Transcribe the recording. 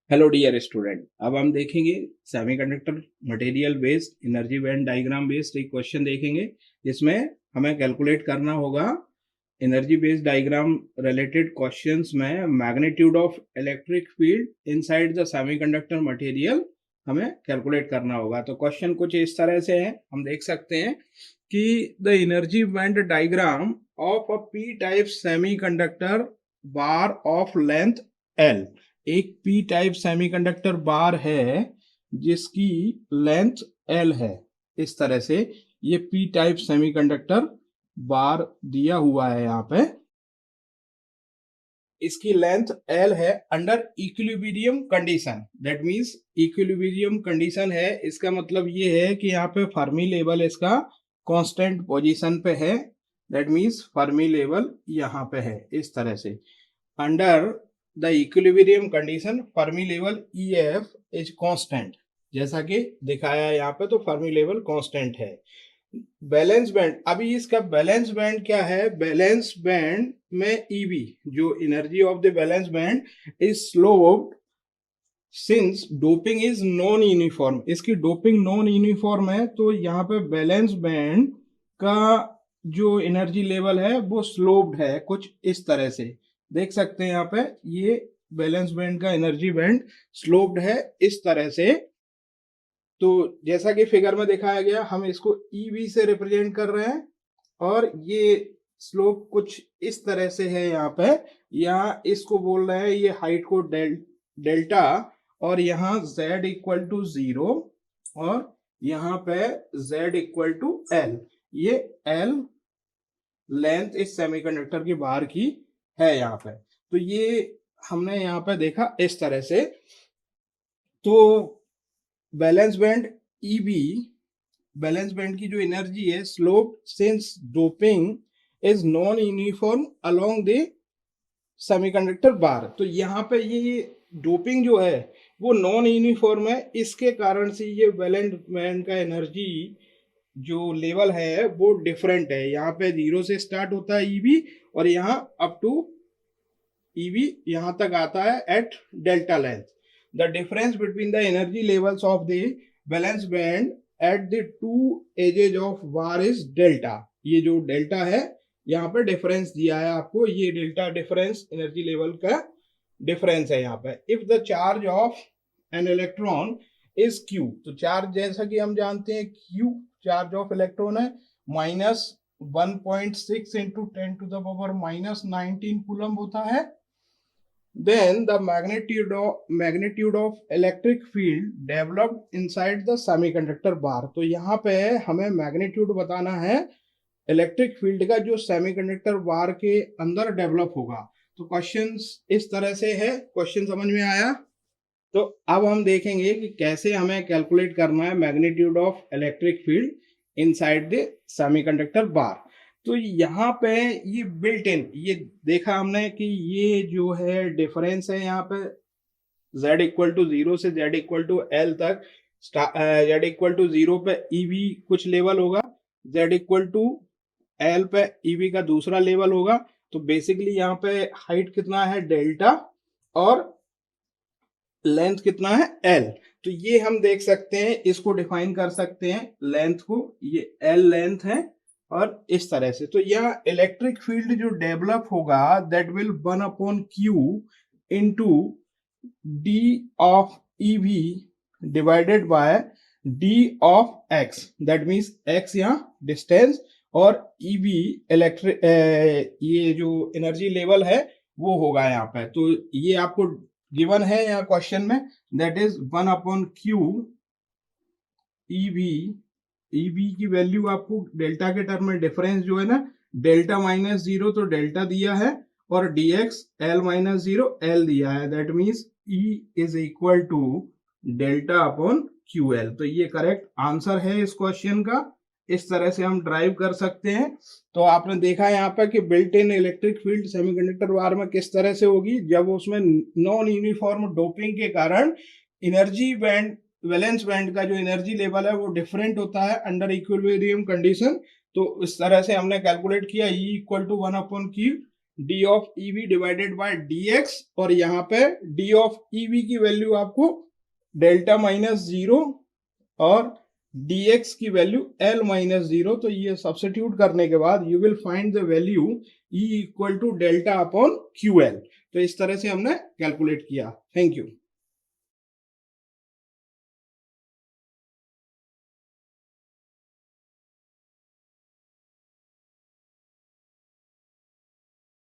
Hello dear student, अब हम देखेंगे semiconductor material based energy band diagram based एक क्वेश्चन देखेंगे जिसमें हमें कैलकुलेट करना होगा energy based diagram related questions में magnitude of electric field inside the semiconductor material हमें कैलकुलेट करना होगा। तो क्वेश्चन कुछ इस तरह से है, हम देख सकते हैं कि the energy band diagram of a P type semiconductor bar of length L. एक पी टाइप सेमीकंडक्टर बार है जिसकी लेंथ एल है। इस तरह से ये पी टाइप सेमीकंडक्टर बार दिया हुआ है यहाँ पे, इसकी लेंथ एल है under equilibrium condition. That means equilibrium condition है, इसका मतलब ये है कि यहाँ पे फर्मी लेवल इसका कांस्टेंट पोजीशन पे है। दैट मींस फर्मी लेवल यहाँ पे है इस तरह से। Under the equilibrium condition Fermi level EF is constant, जैसा कि दिखाया है यहाँ पे, तो फर्मी लेवल कांस्टेंट है। बैलेंस बैंड, अभी इसका बैलेंस बैंड क्या है? बैलेंस बैंड में EB जो energy of the balance band is sloped since doping is non uniform. इसकी डोपिंग नॉन यूनिफॉर्म है, तो यहाँ पे बैलेंस बैंड का जो एनर्जी लेवल है वो स्लोप्ड है कुछ इस तरह से। देख सकते हैं यहाँ पे ये बैलेंस बैंड का एनर्जी बैंड स्लोप्ड है इस तरह से। तो जैसा कि फिगर में दिखाया गया, हम इसको EB से रिप्रेजेंट कर रहे हैं और ये स्लोप कुछ इस तरह से है यहाँ पे। यहाँ इसको बोल रहे हैं, ये हाइट को डेल्टा, और यहाँ Z इक्वल टू 0 और यहाँ पे Z इक्वल टू L। ये L लेंथ इस सेमीकंडक्टर की बाहर की है यहाँ पे। तो ये हमने यहाँ पे देखा इस तरह से। तो valence band EB, valence band की जो एनर्जी है slope since doping is non uniform along the semiconductor bar. तो यहाँ पे ये डोपिंग जो है वो नॉन यूनिफॉर्म है, इसके कारण से ये बैलेंस बैंड का एनर्जी जो लेवल है वो डिफरेंट है। यहाँ पे 0 से स्टार्ट होता है EB और यहाँ अप टू EB यहाँ तक आता है at delta length. The difference between the energy levels of the valence band at the two edges of bar is delta। ये जो डेल्टा है यहाँ पे डिफरेंस दिया है आपको, ये डेल्टा डिफरेंस एनर्जी लेवल का डिफरेंस है यहाँ पे। If the charge of an electron is Q, तो चार्ज जैसा कि हम जानते हैं Q चार्ज ऑफ इलेक्ट्रॉन है -1.6 into 10 to the power -19 coulomb होता है। Then the magnitude of electric field developed inside the semiconductor bar। तो यहाँ पे हमें मैग्नीट्यूड बताना है इलेक्ट्रिक फील्ड का जो सेमीकंडक्टर बार के अंदर डेवलप होगा। तो क्वेश्चन इस तरह से है। क्वेश्चन समझ में आया? तो अब हम देखेंगे कि कैसे हमें कैलकुलेट करना है magnitude of electric field inside the semiconductor bar. तो यहाँ पे ये बिल्ट इन, ये देखा हमने कि ये जो है डिफरेंस है यहाँ पे Z इक्वल टू 0 से Z इक्वल टू L तक। Z इक्वल टू 0 पे EB कुछ लेवल होगा, Z इक्वल टू L पे EB का दूसरा लेवल होगा। तो बेसिकली यहाँ पे हाइट कितना है डेल्टा और लेंथ कितना है L। तो ये हम देख सकते हैं, इसको डिफाइन कर सकते हैं लेंथ को, ये L लेंथ है और इस तरह से। तो यहाँ इलेक्ट्रिक फील्ड जो डेवलप होगा that will 1 upon Q into D of EV divided by D of X। That means X यहाँ डिस्टेंस और EV इलेक्ट्रिक ये जो एनर्जी लेवल है वो होगा यहाँ पे। तो ये आपको गिवन है यहाँ क्वेश्चन में, that is 1 upon Q EB की वैल्यू आपको डेल्टा के टर्म में डिफरेंस जो है ना, डेल्टा -0 तो डेल्टा दिया है और dx L -0 L दिया है। That means E is equal to delta upon QL। तो ये करेक्ट आंसर है इस क्वेश्चन का। इस तरह से हम ड्राइव कर सकते हैं। तो आपने देखा यहाँ पर कि built in electric field semiconductor wire में किस तरह से होगी, जब उसमें नॉन यूनिफॉर्म डोपिंग के कारण एनर्जी बैंड वैलेंस बैंड का जो एनर्जी लेवल है वो डिफरेंट होता है अंडर इक्विलिब्रियम कंडीशन। तो इस तरह से हमने कैलकुलेट किया E equal to 1 upon Q d of EV divided by d x, और यहाँ पे डी ऑफ ईवी की वैल्यू आपको डेल्टा माइनस जीरो और dx की वैल्यू l माइनस जीरो। तो ये सब्स्टिट्यूट करने के बाद you will find the value E equal to delta upon QL। तो इस तरह से हमने कैलकुलेट किया। Thank you.